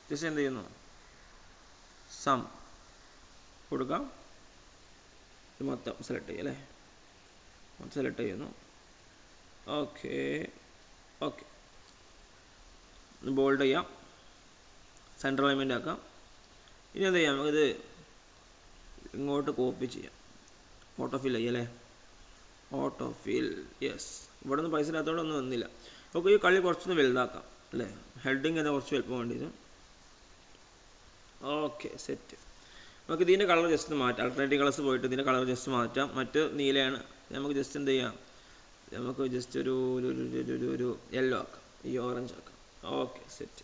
ജസ്റ്റ് എന്ത് ചെയ്യുന്നു? സം കൊടുക്കാം. ഇത് മൊത്തം സെലക്ട് ചെയ്യാം അല്ലേ? മൊത്തം സെലക്ട് ചെയ്യുന്നു. ഓക്കെ ഓക്കെ, ബോൾഡ് ചെയ്യാം, സെൻട്രൽ അലൈൻമെൻ്റ് ആക്കാം. ഇനി എന്ത് ചെയ്യാം? നമുക്കിത് ഇങ്ങോട്ട് കോപ്പി ചെയ്യാം. ഓട്ടോ ഫിൽ ചെയ്യാം അല്ലേ? Auto fill, yes. ഇവിടെ നിന്ന് പൈസ ഇല്ലാത്തതുകൊണ്ട് ഒന്നും വന്നില്ല. നമുക്ക് ഈ കളി കുറച്ചൊന്ന് വലുതാക്കാം അല്ലേ? ഹെഡിങ് എന്താ കുറച്ച് വലുപ്പം വേണ്ടിയത്. Okay, set. നമുക്ക് ഇതിൻ്റെ കളർ ജസ്റ്റ് മാറ്റാം. ആൾട്ടർനേറ്റീവ് കളേഴ്സ് പോയിട്ട് ഇതിൻ്റെ കളർ ജസ്റ്റ് മാറ്റാം. മറ്റ് നീലയാണ്. നമുക്ക് ജസ്റ്റ് എന്ത് ചെയ്യാം? നമുക്ക് ജസ്റ്റ് ഒരു യെല്ലോ ആക്കാം, ഈ ഓറഞ്ച് ആക്കാം. Okay, set.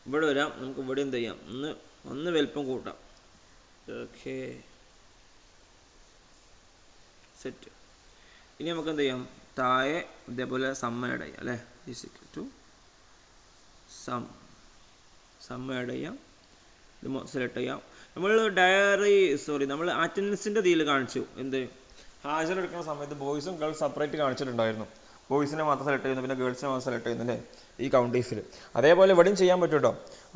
ഇവിടെ വരാം. നമുക്ക് ഇവിടെ എന്ത് ചെയ്യാം? ഒന്ന് വലുപ്പം കൂട്ടാം. Okay, set. ഇനി നമുക്ക് എന്ത് ചെയ്യാം? താഴെ ഇതേപോലെ സം ആഡ് ചെയ്യാം അല്ലേ? Is equal to sum add ചെയ്യാം. ഇത് സെലക്ട് ചെയ്യാം. നമ്മൾ നമ്മൾ അറ്റൻഡൻസിൻ്റെ ഇതിൽ കാണിച്ചു എന്ത്? ഹാജരെടുക്കുന്ന സമയത്ത് ബോയ്സും ഗേൾസ് സെപ്പറേറ്റ് കാണിച്ചിട്ടുണ്ടായിരുന്നു. ബോയ്സിനെ മാത്രം സെലക്ട് ചെയ്യുന്നു, പിന്നെ ഗേൾസിനെ മാത്രം സെലക്ട് ചെയ്യുന്നു അല്ലേ? ഈ കൗണ്ട് ഈഫിൽ. അതേപോലെ ഇവിടെയും ചെയ്യാൻ പറ്റും കേട്ടോ.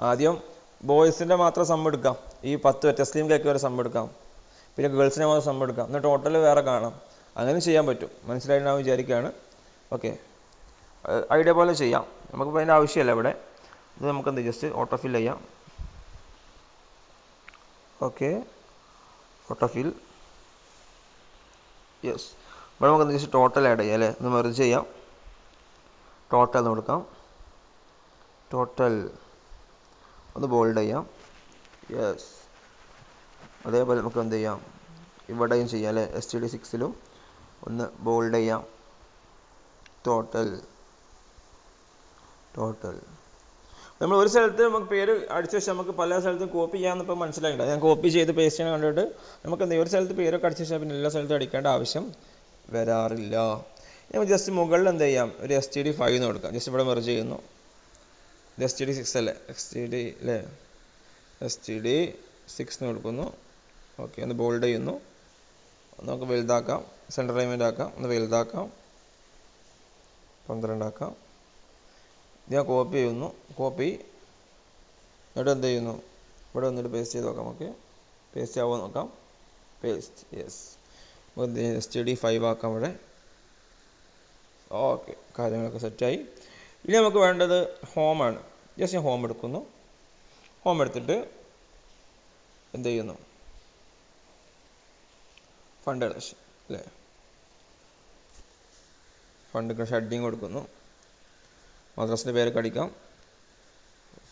ആദ്യം ബോയ്സിൻ്റെ മാത്രം സം എടുക്കാം, ഈ 10 ടെസ്ലിമിലേക്ക് വരെ സം എടുക്കാം, പിന്നെ ഗേൾസിനെ മാത്രം സം എടുക്കാം, എന്നിട്ട് ടോട്ടൽ വേറെ കാണാം. അങ്ങനെ ചെയ്യാൻ പറ്റും. മനസ്സിലായിട്ടുണ്ടാവും വിചാരിക്കുകയാണ്. ഓക്കെ, ഐഡിയ പോലെ ചെയ്യാം. നമുക്കിപ്പോൾ അതിൻ്റെ ആവശ്യമല്ല ഇവിടെ. ഇത് നമുക്കെന്ത് ജസ്റ്റ് ഓട്ടോ ഫിൽ ചെയ്യാം. Okay, auto fill, yes. ഇവിടെ നമുക്ക് ജസ്റ്റ് ടോട്ടൽ ആഡ് ചെയ്യാം അല്ലേ? ഒന്ന് മെർജ് ചെയ്യാം. ടോട്ടൽ എന്ന് കൊടുക്കാം. ടോട്ടൽ ഒന്ന് ബോൾഡ് ചെയ്യാം. യെസ്. അതേപോലെ നമുക്ക് എന്ത് ചെയ്യാം? ഇവിടെയും ചെയ്യാം അല്ലേ? STD 6ലും ഒന്ന് ബോൾഡ് ചെയ്യാം. ടോട്ടൽ നമ്മൾ ഒരു സ്ഥലത്ത് നമുക്ക് പേര് അടിച്ചു വെച്ചാൽ നമുക്ക് പല സ്ഥലത്തും കോപ്പി ചെയ്യാമെന്ന് ഇപ്പോൾ മനസ്സിലായിട്ടുണ്ട്. ഞാൻ കോപ്പി ചെയ്ത് പേസ്റ്റ് ചെയ്യാൻ കണ്ടിട്ട് നമുക്ക് എന്തെങ്കിലും ഒരു സ്ഥലത്ത് പേരൊക്കെ അടിച്ചു വെച്ചാൽ പിന്നെ എല്ലാ സ്ഥലത്തും അടിക്കേണ്ട ആവശ്യം വരാറില്ല. നമുക്ക് ജസ്റ്റ് മുകളിൽ എന്ത് ചെയ്യാം? ഒരു STD 5 എന്ന് കൊടുക്കാം. ജസ്റ്റ് ഇവിടെ മെർജ് ചെയ്യുന്നു. ഇത് STD 6 അല്ലേ? STD 6 എന്ന് കൊടുക്കുന്നു. ഓക്കെ, ഒന്ന് ബോൾഡ് ചെയ്യുന്നു. നമുക്ക് വലുതാക്കാം, സെൻട്രൽ അലൈൻമെൻ്റ് ആക്കാം, ഒന്ന് വലുതാക്കാം, 12 ആക്കാം. ഇത് ഞാൻ കോപ്പി ചെയ്യുന്നു. കോപ്പി, എന്നിട്ട് എന്ത് ചെയ്യുന്നു? ഇവിടെ വന്നിട്ട് പേസ്റ്റ് ചെയ്ത് നോക്കാം. നമുക്ക് പേസ്റ്റ് ആവുമോ നോക്കാം. Paste, yes. STD 5 ആക്കാം ഇവിടെ. ഓക്കെ, കാര്യങ്ങളൊക്കെ സെറ്റായി. ഇനി നമുക്ക് വേണ്ടത് ഹോമാണ്. ജസ്റ്റ് ഞാൻ ഹോം എടുക്കുന്നു. ഹോം എടുത്തിട്ട് എന്ത് ചെയ്യുന്നു? ഫണ്ട് കളക്ഷൻ അല്ലേ? ഫണ്ട് ഹെഡിങ് കൊടുക്കുന്നു. മദ്രസിൻ്റെ പേരൊക്കെ അടിക്കാം.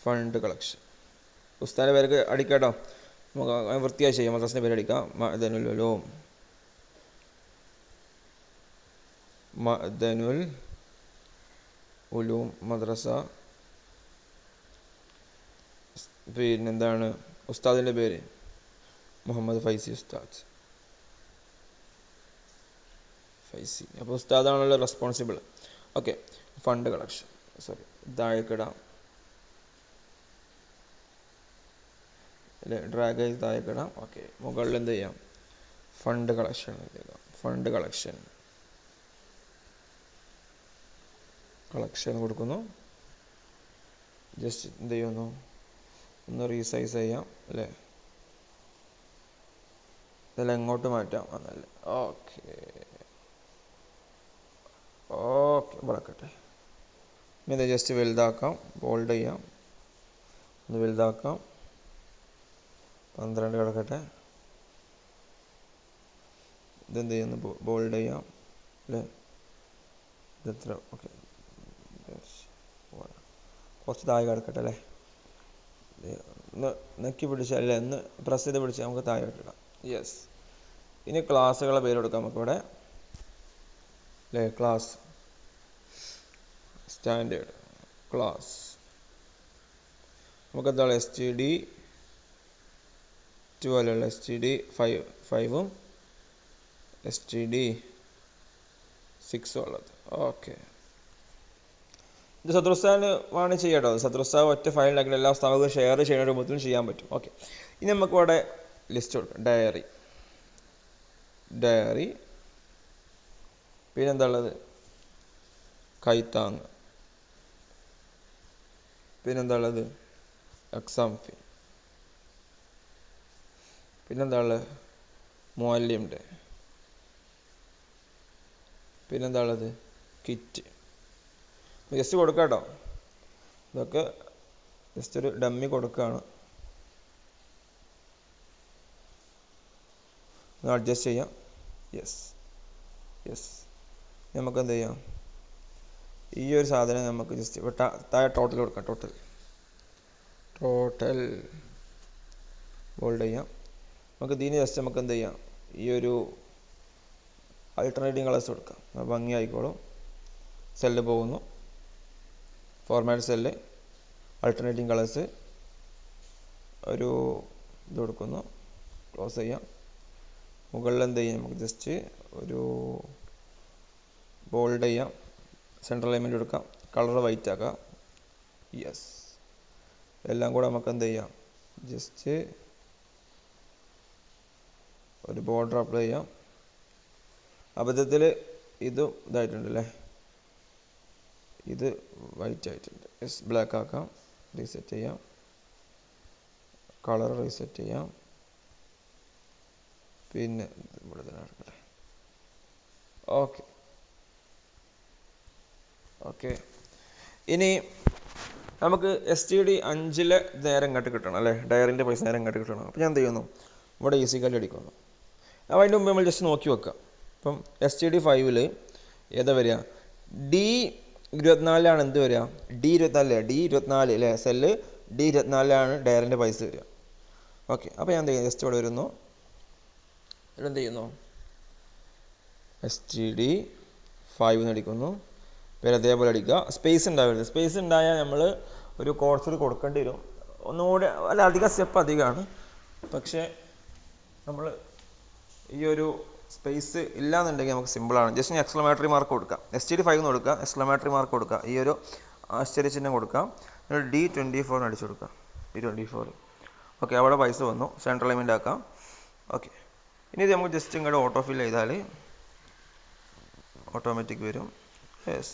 Fund collection. ഉസ്താദിൻ്റെ പേരൊക്കെ അടിക്കാട്ടോ. നമുക്ക് വൃത്തിയായി ചെയ്യാം. മദ്രസിൻ്റെ പേര് അടിക്കാം. മഅ്ദനുൽ ഉലൂം മദ്രസ. പിന്നെന്താണ് ഉസ്താദിൻ്റെ പേര്? മുഹമ്മദ് ഫൈസി ഉസ്താദ്. അപ്പോൾ ഉസ്താദാണല്ലോ responsible. Okay, fund collection, sorry, താഴേക്കിടാം അല്ലേ? ഡ്രാഗ് ചെയ്ത് താഴേക്കിടാം. ഓക്കെ, മുകളിൽ എന്ത് ചെയ്യാം? ഫണ്ട് കളക്ഷൻ കൊടുക്കുന്നു. ജസ്റ്റ് എന്ത് ചെയ്യുന്നു? ഒന്ന് റീസൈസ് ചെയ്യാം അല്ലേ? ഇതെല്ലാം എങ്ങോട്ട് മാറ്റാം എന്നല്ലേ? ഓക്കെ വളക്കട്ടെ. ഇനി ഇത് ജസ്റ്റ് വലുതാക്കാം, ബോൾഡ് ചെയ്യാം, ഒന്ന് വലുതാക്കാം, 12 കിടക്കട്ടെ. ഇതെന്ത് ചെയ്യുന്നു? ബോൾഡ് ചെയ്യാം അല്ലേ? ഇതെത്ര? ഓക്കെ, കുറച്ച് താഴെ കിടക്കട്ടെ അല്ലേ? നെക്കി പിടിച്ചാൽ അല്ലേ? ഒന്ന് പ്രസ് ചെയ്ത് പിടിച്ചാൽ നമുക്ക് താഴെ ഇട്ടിടാം. യെസ്. ഇനി ക്ലാസ്സുകളെ പേര് കൊടുക്കാം നമുക്കിവിടെ അല്ലേ? Class, standard class. നമുക്കെന്താണ്? STD 12 STD 5ഉം STD 6 ഉള്ളത്. ഓക്കെ, ഇത് സദ്രുസ്ഥാന് വേണം ചെയ്യാട്ടോ. സദ്രുസ്ഥാവ് ഒറ്റ ഫയൽ ഉണ്ടാക്കിയിട്ട് എല്ലാ സ്ഥാപകരും ഷെയർ ചെയ്യുന്ന രൂപത്തിലും ചെയ്യാൻ പറ്റും. ഓക്കെ, ഇനി നമുക്ക് ഇവിടെ ലിസ്റ്റ് കൊടുക്കാം. ഡയറി, പിന്നെന്താ ഉള്ളത്? കൈത്താങ്, പിന്നെന്താ ഉള്ളത്? Exam fee. പിന്നെന്താ ഉള്ളത്? മുഅല്ലിമിൻ്റെ. പിന്നെന്താ ഉള്ളത്? കിറ്റ്. ജസ്റ്റ് കൊടുക്കാം കേട്ടോ. ഇതൊക്കെ ജസ്റ്റ് ഒരു ഡമ്മി കൊടുക്കുകയാണ്. അഡ്ജസ്റ്റ് ചെയ്യാം. യെസ് നമുക്ക് എന്ത് ചെയ്യാം? ഈ ഒരു സാധനം നമുക്ക് ജസ്റ്റ് താഴെ ടോട്ടൽ കൊടുക്കാം. ടോട്ടൽ ബോൾഡ് ചെയ്യാം. നമുക്ക് ഇതിന് ജസ്റ്റ് നമുക്ക് എന്ത് ചെയ്യാം? ഈ ഒരു ആൾട്ടർനേറ്റിംഗ് കളേഴ്സ് കൊടുക്കാം. ഭംഗി ആയിക്കോളും. സെല്ല് പോകുന്നു. ഫോർമാറ്റ് സെല്ല്, ആൾട്ടർനേറ്റിംഗ് കളേഴ്സ്, ഒരു ഇത് കൊടുക്കുന്നു. ക്ലോസ് ചെയ്യാം. മുകളിൽ എന്ത് ചെയ്യാം? നമുക്ക് ജസ്റ്റ് ഒരു ബോൾഡ് ചെയ്യാം. സെൻട്രൽ അലൈൻമെൻറ്റ് കൊടുക്കാം. കളർ വൈറ്റ് ആക്കാം. യെസ്. എല്ലാം കൂടെ നമുക്ക് എന്ത് ചെയ്യാം? ജസ്റ്റ് ഒരു ബോർഡർ അപ്ലൈ ചെയ്യാം. അബദ്ധത്തിൽ ഇത് ഇതായിട്ടുണ്ടല്ലേ, ഇത് വൈറ്റ് ആയിട്ടുണ്ട്. യെസ്, ബ്ലാക്ക് ആക്കാം. റീസെറ്റ് ചെയ്യാം. കളർ റീസെറ്റ് ചെയ്യാം. പിന്നെ ഇവിടെ തന്നെ നടക്കട്ടെ. ഓക്കെ. ഇനി നമുക്ക് STD 5 നേരം ഇങ്ങോട്ട് കിട്ടണം അല്ലേ? ഡയറിൻ്റെ പൈസ നേരം ഇങ്ങോട്ട് കിട്ടണം. അപ്പോൾ ഞാൻ എന്ത് ചെയ്യുന്നു? ഇവിടെ ഈസിക്കല്ലി അടിക്കുന്നു. അപ്പോൾ അതിൻ്റെ മുമ്പ് നമ്മൾ ജസ്റ്റ് നോക്കി വെക്കാം. ഇപ്പം STD 5 ഏതാ വരിക? D24 എന്ത് വരിക? D24 അല്ലേ? സെല്ല് D24 ഡയറിൻ്റെ പൈസ വരിക. ഓക്കെ. അപ്പോൾ ഞാൻ എന്ത് ചെയ്യുന്നു? ജസ്റ്റ് ഇവിടെ വരുന്നു. എന്ത് ചെയ്യുന്നു? STD 5 അടിക്കുന്നു. പേര് അതേപോലെ അടിക്കുക. സ്പേസ് ഉണ്ടാവരുത്. സ്പേസ് ഉണ്ടായാൽ നമ്മൾ ഒരു കോഴ്സിൽ കൊടുക്കേണ്ടി വരും. ഒന്നുകൂടി അധികം സ്റ്റെപ്പ് അധികമാണ്. പക്ഷേ നമ്മൾ ഈ ഒരു സ്പേസ് ഇല്ലാന്നുണ്ടെങ്കിൽ നമുക്ക് സിമ്പിളാണ്. ജസ്റ്റ് എക്സ്ക്ലമേറ്ററി മാർക്ക് കൊടുക്കാം. STD 5 കൊടുക്കുക, എക്സ്ക്ലമേറ്ററി മാർക്ക് കൊടുക്കുക, ഈ ഒരു ആശ്ചര്യചിഹ്നം കൊടുക്കാം. D24 അടിച്ചു കൊടുക്കുക. D24. ഓക്കെ, അവിടെ പൈസ വന്നു. സെൻട്രൽ അലൈൻമെൻറ്റ് ആക്കാം. ഓക്കെ. ഇനി ഇത് നമുക്ക് ജസ്റ്റ് ഇങ്ങോട്ട് ഓട്ടോ ഫിൽ ചെയ്താൽ ഓട്ടോമാറ്റിക് വരും. യെസ്.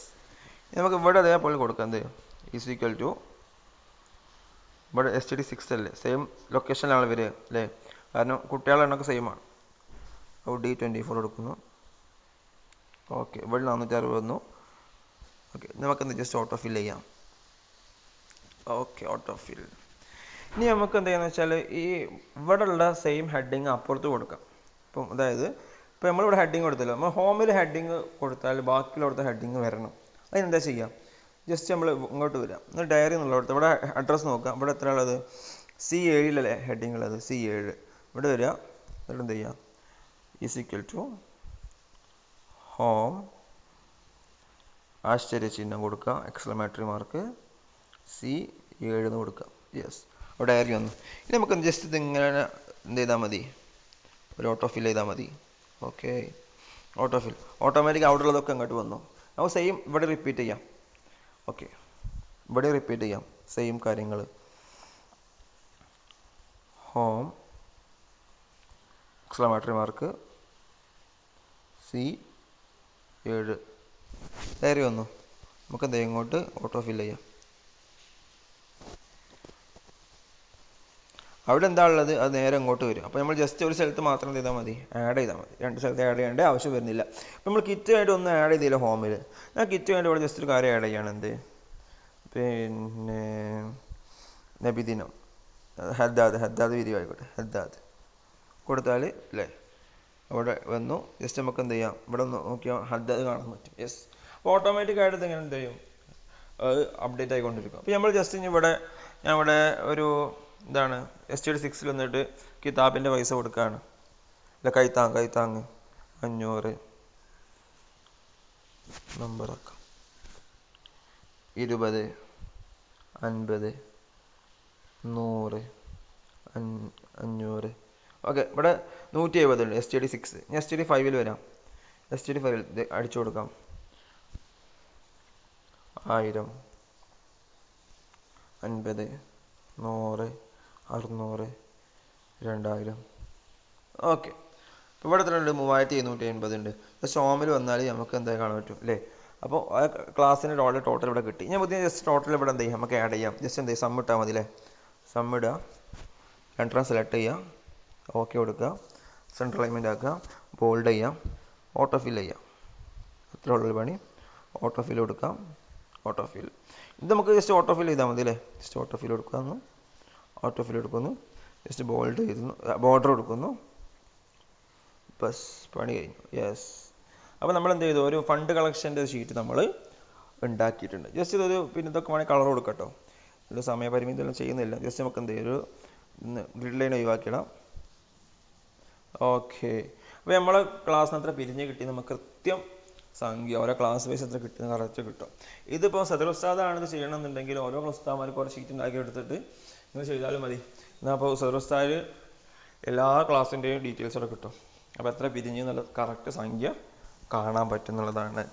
നമുക്ക് ഇവിടെ അതേപോലെ കൊടുക്കാം. എന്ത് ഈക്വൽ ടു ഇവിടെ STD 6 അല്ലേ? സെയിം ലൊക്കേഷനിലാണ് വരിക അല്ലേ? കാരണം കുട്ടികളുടെ എണ്ണമൊക്കെ സെയിം ആണ്. അപ്പോൾ D24 കൊടുക്കുന്നു. ഓക്കെ. ഇവിടെ 460 വന്നു. ഓക്കെ. നമുക്കെന്ത് ജസ്റ്റ് ഓട്ടോ ഫിൽ ചെയ്യാം. Okay, auto fill. ഇനി നമുക്ക് എന്ത് ചെയ്യാന്ന് വെച്ചാൽ ഈ ഇവിടെ ഉള്ള സെയിം ഹെഡിങ് അപ്പുറത്ത് കൊടുക്കാം. ഇപ്പം അതായത് ഇപ്പോൾ നമ്മളിവിടെ ഹെഡിങ് കൊടുത്തല്ലോ, നമ്മൾ ഹോമിൽ ഹെഡിങ് കൊടുത്താൽ ബാക്കിയുള്ളവിടുത്തെ ഹെഡിങ് വരണം. അതിനെന്താ ചെയ്യാം? ജസ്റ്റ് നമ്മൾ ഇങ്ങോട്ട് വരാം. എന്നാൽ ഡയറി എന്നുള്ളടത്ത് ഇവിടെ അഡ്രസ്സ് നോക്കാം. ഇവിടെ എത്ര ഉള്ളത്? C7 ഹെഡിങ് ഉള്ളത്. C7 ഇവിടെ വരിക. എന്നിട്ട് എന്ത് ചെയ്യാം? ഈക്വൽ ടു ഹോം, ആശ്ചര്യചിഹ്നം കൊടുക്കുക, എക്സ്ക്ലമേറ്ററി മാർക്ക്, C7 എന്ന് കൊടുക്കുക. യെസ്, അവിടെ ഡയറി വന്നു. ഇനി നമുക്ക് ജസ്റ്റ് ഇതിങ്ങനെ എന്ത് ചെയ്താൽ മതി? ഒരു ഓട്ടോ ഫിൽ ചെയ്താൽ മതി. ഓക്കെ, ഓട്ടോ ഫിൽ. ഓട്ടോമാറ്റിക് അവിടെ ഉള്ളതൊക്കെ അങ്ങോട്ട് വന്നു. നമുക്ക് സെയിം ഇവിടെ റിപ്പീറ്റ് ചെയ്യാം. ഓക്കെ, ഇവിടെ റിപ്പീറ്റ് ചെയ്യാം സെയിം കാര്യങ്ങൾ. Home, exclamatory mark, C7 diary വന്നു. നമുക്ക് എന്താ ഇങ്ങോട്ട് ഓട്ടോ ഫിൽ ചെയ്യാം. അവിടെ എന്താ ഉള്ളത്? അത് നേരെ ഇങ്ങോട്ട് വരും. അപ്പോൾ നമ്മൾ ജസ്റ്റ് ഒരു സ്ഥലത്ത് മാത്രം ചെയ്താൽ മതി, ആഡ് ചെയ്താൽ മതി. രണ്ട് സ്ഥലത്ത് ആഡ് ചെയ്യേണ്ട ആവശ്യം വരുന്നില്ല. അപ്പോൾ നമ്മൾ കിറ്റുമായിട്ട് ഒന്നും ആഡ് ചെയ്തില്ല ഹോമിൽ. ഞാൻ കിറ്റുമായിട്ട് ഇവിടെ ജസ്റ്റ് ഒരു കാര്യം ആഡ് ചെയ്യാണ്. എന്ത്? പിന്നെ നബിദിനം, ഹദ്ദാദ് വീഡിയോ ആയിക്കോട്ടെ, ഹദ്ദാദ് കൊടുത്താൽ അല്ലേ അവിടെ വന്നു. ജസ്റ്റ് നമുക്ക് എന്ത് ചെയ്യാം? ഇവിടെ ഒന്ന് നോക്കിയാൽ ഹദ്ദാദ് കാണാൻ പറ്റും. യെസ്. അപ്പോൾ ഓട്ടോമാറ്റിക്കായിട്ട് ഇങ്ങനെ എന്ത് ചെയ്യും? അത് അപ്ഡേറ്റ് ആയിക്കൊണ്ടിരിക്കും. അപ്പോൾ നമ്മൾ ജസ്റ്റ് ഇനി ഞാൻ ഇവിടെ ഒരു എന്താണ് STD 6 വന്നിട്ട് കിതാബിൻ്റെ പൈസ കൊടുക്കുകയാണ്. അല്ല, കൈത്താങ് 500 നമ്പറാക്കാം. 20, 50, 100, 500. ഓക്കെ, ഇവിടെ 170 ഉണ്ട് STD 6. ഞാൻ STD 5 വരാം. STD 5 അടിച്ചു കൊടുക്കാം. 1000, 50, 100, 600, 2000. ഓക്കെ. ഇപ്പോൾ ഇവിടെ എത്ര ഉണ്ട്? 3750 ഉണ്ട്. ജസ്റ്റ് ഹോമിൽ വന്നാൽ നമുക്ക് എന്തായാലും കാണാൻ പറ്റും അല്ലേ? അപ്പോൾ ആ ക്ലാസ്സിന് ടോട്ടൽ ഇവിടെ കിട്ടി. ഞാൻ പുതിയ ജസ്റ്റ് ടോട്ടൽ ഇവിടെ എന്ത് ചെയ്യാം, നമുക്ക് ആഡ് ചെയ്യാം. ജസ്റ്റ് എന്ത് ചെയ്യും, സം ഇട്ടാൽ മതി അല്ലേ. സം ഇടുക, എൻട്രൻസ് സെലക്ട് ചെയ്യുക, ഓക്കെ കൊടുക്കുക, സെൻട്രൽ അലൈൻമെൻറ്റ് ആക്കുക, ബോൾഡ് ചെയ്യാം, ഓട്ടോ ഫിൽ ചെയ്യാം. അത്ര ഉള്ളൊരു പണി. ഓട്ടോ ഫിൽ കൊടുക്കാം, ഓട്ടോ ഫിൽ. ഇത് നമുക്ക് ജസ്റ്റ് ഓട്ടോ ഫിൽ ചെയ്താൽ മതി അല്ലേ. ജസ്റ്റ് ഓട്ടോ ഫിൽ കൊടുക്കുന്നു, ഓട്ടോ ഫിൽ എടുക്കുന്നു, ജസ്റ്റ് ബോൾഡ് ചെയ്യുന്നു, ബോർഡർ കൊടുക്കുന്നു, ബസ് പണി കഴിഞ്ഞു. യെസ്. അപ്പോൾ നമ്മൾ എന്ത് ചെയ്തു, ഒരു ഫണ്ട് കളക്ഷൻ്റെ ഷീറ്റ് നമ്മൾ ഉണ്ടാക്കിയിട്ടുണ്ട്. ജസ്റ്റ് ഇതൊരു പിന്നെ ഇതൊക്കെ വേണമെങ്കിൽ കളർ കൊടുക്കട്ടോ. ഒരു സമയപരിമിതി ഒന്നും ചെയ്യുന്നില്ല. ജസ്റ്റ് നമുക്ക് എന്ത് ചെയ്യും, ഒരു ഗ്രിഡ് ലൈൻ ഒഴിവാക്കിയിടാം. ഓക്കെ. അപ്പോൾ നമ്മളെ ക്ലാസ്സിന് എത്ര പിരിഞ്ഞ് കിട്ടി, നമുക്ക് കൃത്യം സംഖ്യ ഓരോ ക്ലാസ് വൈസ് എത്ര കിട്ടുന്ന കറക്റ്റ് കിട്ടും. ഇതിപ്പോൾ സദർ ഉസ്താദാണ് ഇത് ചെയ്യണമെന്നുണ്ടെങ്കിൽ ഓരോ ഉസ്താദന്മാർക്ക് ഓരോ ഷീറ്റ് ഉണ്ടാക്കി എടുത്തിട്ട് നിങ്ങൾ ചെയ്താലും മതി. എന്നാൽ അപ്പോൾ സദർ ഉസ്താദ് എല്ലാ ക്ലാസ്സിൻ്റെയും ഡീറ്റെയിൽസ് അവിടെ കിട്ടും. അപ്പോൾ എത്ര പിരിഞ്ഞ് എന്നുള്ള കറക്റ്റ് സംഖ്യ കാണാൻ പറ്റും എന്നുള്ളതാണ്.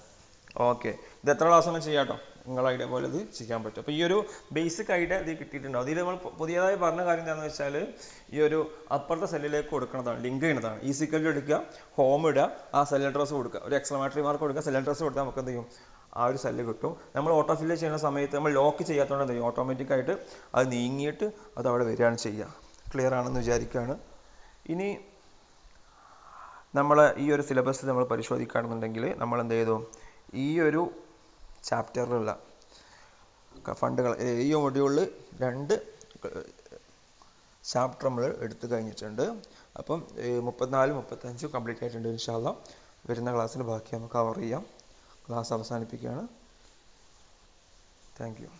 ഓക്കെ. ഇത് എത്ര ക്ലാസ് ഒന്നും ചെയ്യാം കേട്ടോ, നിങ്ങളുടെ ഐഡിയ പോലെ ഇത് ചെയ്യാൻ പറ്റും. അപ്പോൾ ഈ ഒരു ബേസിക് ഐഡിയ ഇത് കിട്ടിയിട്ടുണ്ടാവും. അതിൽ നമ്മൾ പുതിയതായി പറഞ്ഞ കാര്യം എന്താണെന്ന് വെച്ചാൽ ഈ ഒരു അപ്പുറത്തെ സെല്ലിലേക്ക് കൊടുക്കുന്നതാണ്, ലിങ്ക് ചെയ്യുന്നതാണ്. ഈസിക്കലിൽ എടുക്കുക, ഹോം ഇടുക, ആ സെൽ അഡ്രസ്സ് കൊടുക്കുക, ഒരു എക്സ്ക്ലമേറ്ററി മാർക്ക് കൊടുക്കുക, സെൽ അഡ്രസ്സ് കൊടുത്താൽ നമുക്ക് എന്ത് ചെയ്യും, ആ ഒരു സെല്ല് കിട്ടും. നമ്മൾ ഓട്ടോ ഫില്ല് ചെയ്യുന്ന സമയത്ത് നമ്മൾ ലോക്ക് ചെയ്യാത്തതുകൊണ്ട് എന്ത് ചെയ്യും, ഓട്ടോമാറ്റിക്കായിട്ട് അത് നീങ്ങിയിട്ട് അത് അവിടെ വരികയാണ് ചെയ്യുക. ക്ലിയർ ആണെന്ന് വിചാരിക്കുകയാണ്. ഇനി നമ്മൾ ഈ ഒരു സിലബസ് നമ്മൾ പരിശോധിക്കുകയാണെന്നുണ്ടെങ്കിൽ നമ്മൾ എന്ത് ചെയ്തു, ഈ ഒരു ചാപ്റ്ററിലുള്ള ഫണ്ടുകൾ ഈ മൊഡ്യൂളിൽ 2 ചാപ്റ്റർ നമ്മൾ എടുത്തു കഴിഞ്ഞിട്ടുണ്ട്. അപ്പം 34, 35 കംപ്ലീറ്റ് ആയിട്ടുണ്ട്. ഇൻഷാ അല്ലാഹ് വരുന്ന ക്ലാസ്സിൽ ബാക്കി നമുക്ക് കവർ ചെയ്യാം. ക്ലാസ് അവസാനിപ്പിക്കുകയാണ്. Thank you.